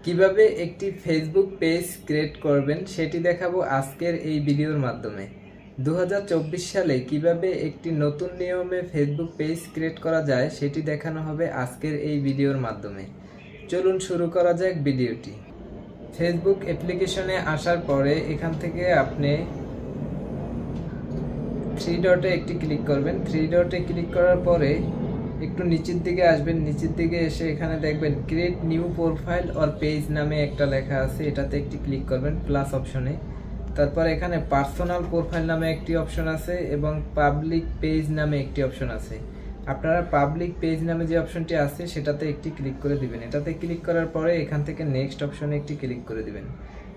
কিভাবে একটি Facebook page create করবেন সেটি দেখাবো আজকের এই ভিডিওর মাধ্যমে। 2024 সালে কিভাবে একটি নতুন নিয়মে ফেসবুক পেজ ক্রিয়েট করা যায় সেটি দেখানো হবে আজকের এই ভিডিওর মাধ্যমে। চলুন শুরু করা যাক ভিডিওটি। ফেসবুক অ্যাপ্লিকেশনে আসার পরে এখান থেকে আপনি থ্রি ডটে একটি ক্লিক করবেন। থ্রি ডটে ক্লিক করার পরে একটু নিচের দিকে আসবেন। নিচের দিকে এসে এখানে দেখবেন create new profile or page নামে একটা লেখা আছে, এটাতে একটি ক্লিক করবেন প্লাস অপশনে। তারপর এখানে পার্সোনাল প্রোফাইল নামে একটি অপশন আছে এবং পাবলিক পেজ নামে একটি অপশন আছে। আপনারা পাবলিক পেজ নামে যে অপশনটি আছে সেটাতে একটি ক্লিক করে দিবেন। এটাতে ক্লিক করার পরে এখান থেকে নেক্সট অপশনে একটি ক্লিক করে দিবেন।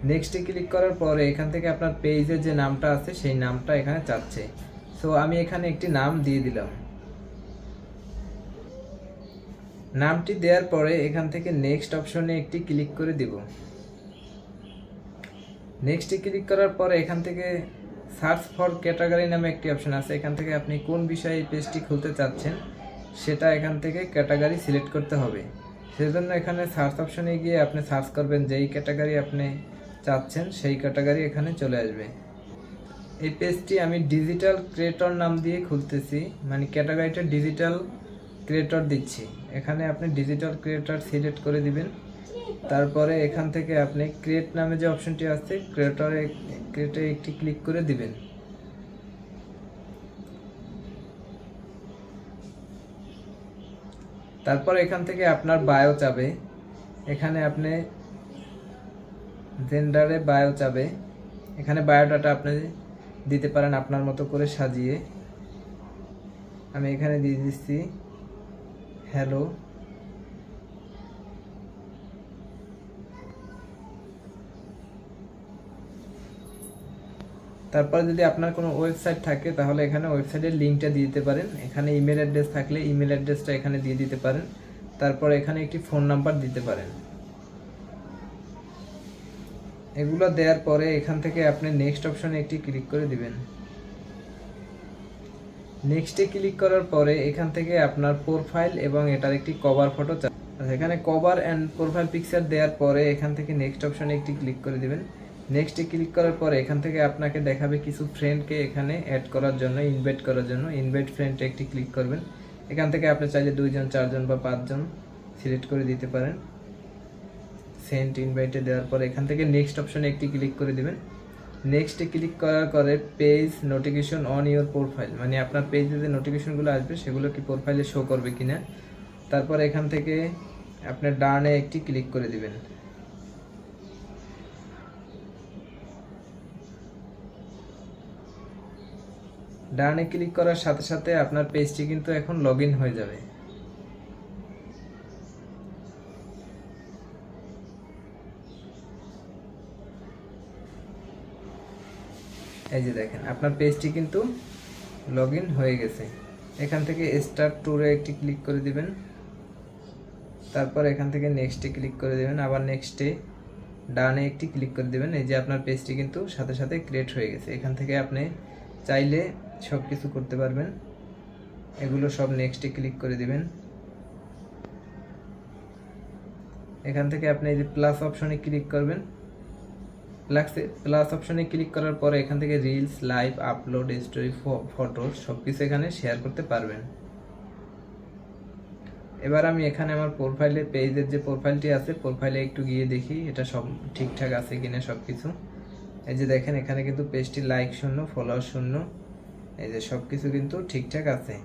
নেক্সটে ক্লিক করার পরে এখান থেকে আপনার পেজের যে নামটা আছে সেই নামটা এখানে চাচ্ছে। সো আমি এখানে একটি নাম দিয়ে দিলাম। নামটি দেওয়ার পরে এখান থেকে নেক্সট অপশনে একটি ক্লিক করে দিব। নেক্সটে ক্লিক করার পরে এখান থেকে সার্চ ফর ক্যাটাগরি নামে একটি অপশন আছে। এখান থেকে আপনি কোন বিষয়ে এই পেজটি খুলতে চাচ্ছেন সেটা এখান থেকে ক্যাটাগরি সিলেক্ট করতে হবে। সেজন্য এখানে সার্চ অপশনে গিয়ে আপনি সার্চ করবেন যেই ক্যাটাগরি আপনি চাচ্ছেন সেই ক্যাটাগরি এখানে চলে আসবে। এই পেজটি আমি ডিজিটাল ক্রিয়েটর নাম দিয়ে খুলতেছি, মানে ক্যাটাগরিটা ডিজিটাল ক্রিয়েটর দিচ্ছি। এখানে আপনি ডিজিটাল ক্রিয়েটর সিলেক্ট করে দিবেন। তারপরে এখান থেকে আপনি ক্রিয়েট নামে যে অপশনটি আছে ক্রিয়েটরে একটি ক্লিক করে দিবেন। তারপর এখান থেকে আপনার বায়ো চাবে, এখানে আপনি জেন্ডারে বায়ো চাবে। এখানে বায়োডাটা আপনি দিতে পারেন আপনার মতো করে সাজিয়ে। আমি এখানে দিয়ে দিচ্ছি হ্যালো। তারপর যদি আপনার কোনো ওয়েবসাইট থাকে তাহলে এখানে ওয়েবসাইটের লিঙ্কটা দিয়ে দিতে পারেন। এখানে ইমেল অ্যাড্রেস থাকলে ইমেল অ্যাড্রেসটা এখানে দিয়ে দিতে পারেন। তারপর এখানে একটি ফোন নাম্বার দিতে পারেন। এগুলো দেওয়ার পরে এখান থেকে আপনি নেক্সট অপশনে একটি ক্লিক করে দিবেন। নেক্সটে ক্লিক করার পরে এখান থেকে আপনার প্রোফাইল এবং এটার একটি কভার ফটো চাই। এখানে কভার অ্যান্ড প্রোফাইল পিকচার দেওয়ার পরে এখান থেকে নেক্সট অপশনে একটি ক্লিক করে দিবেন। নেক্সটে ক্লিক করার পরে এখান থেকে আপনাকে দেখাবে কিছু ফ্রেন্ডকে এখানে অ্যাড করার জন্য, ইনভাইট করার জন্য। ইনভাইট ফ্রেন্ডে একটি ক্লিক করবেন। এখান থেকে আপনি চাইলে 2 জন 4 জন বা 5 জন সিলেক্ট করে দিতে পারেন। সেন্ড ইনভাইটে দেওয়ার পরে এখান থেকে নেক্সট অপশনে একটি ক্লিক করে দিবেন। নেক্সটে ক্লিক করার পরে page notification on your profile, মানে আপনার পেজে যে নোটিফিকেশনগুলো আসবে সেগুলো কি প্রোফাইলে শো করবে কিনা। তারপর এখান থেকে আপনার ডানে একটি ক্লিক করে দিবেন। ডানে ক্লিক করার সাথে সাথে আপনার পেজটি কিন্তু এখন লগইন হয়ে যাবে। এই যে দেখেন আপনার পেজটি কিন্তু লগইন হয়ে গেছে। এখান থেকে স্টার্ট ট্যুরে একটি ক্লিক করে দিবেন। তারপর এখান থেকে নেক্সটে ক্লিক করে দিবেন। আবার নেক্সটে ডানে একটি ক্লিক করে দিবেন। এই যে আপনার পেজটি কিন্তু সাথে সাথে ক্রিয়েট হয়ে গেছে। এখান থেকে আপনি চাইলে সব কিছু করতে পারবেন। এগুলো সব নেক্সটে ক্লিক করে দিবেন। এখান থেকে আপনি এই যে প্লাস অপশনে ক্লিক করবেন। প্লাস অপশনে ক্লিক করার পরে এখান থেকে reels, live, upload, story, photo সব কিছু এখানে শেয়ার করতে পারবেন। এবার আমি এখানে আমার প্রোফাইলে পেজের যে প্রোফাইলটি আছে প্রোফাইলে একটু গিয়ে দেখি এটা সব ঠিকঠাক আছে কিনা সব কিছু। এই যে দেখেন এখানে কিন্তু পেজটি লাইক 0, ফলোয়ার 0, এই যে সব কিছু কিন্তু ঠিকঠাক আছে।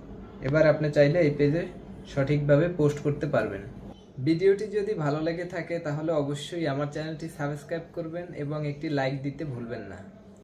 এবার আপনি চাইলে এই পেজে সঠিকভাবে পোস্ট করতে পারবেন। ভিডিওটি যদি ভালো লেগে থাকে তাহলে অবশ্যই আমার চ্যানেলটি সাবস্ক্রাইব করবেন এবং একটি লাইক দিতে ভুলবেন না।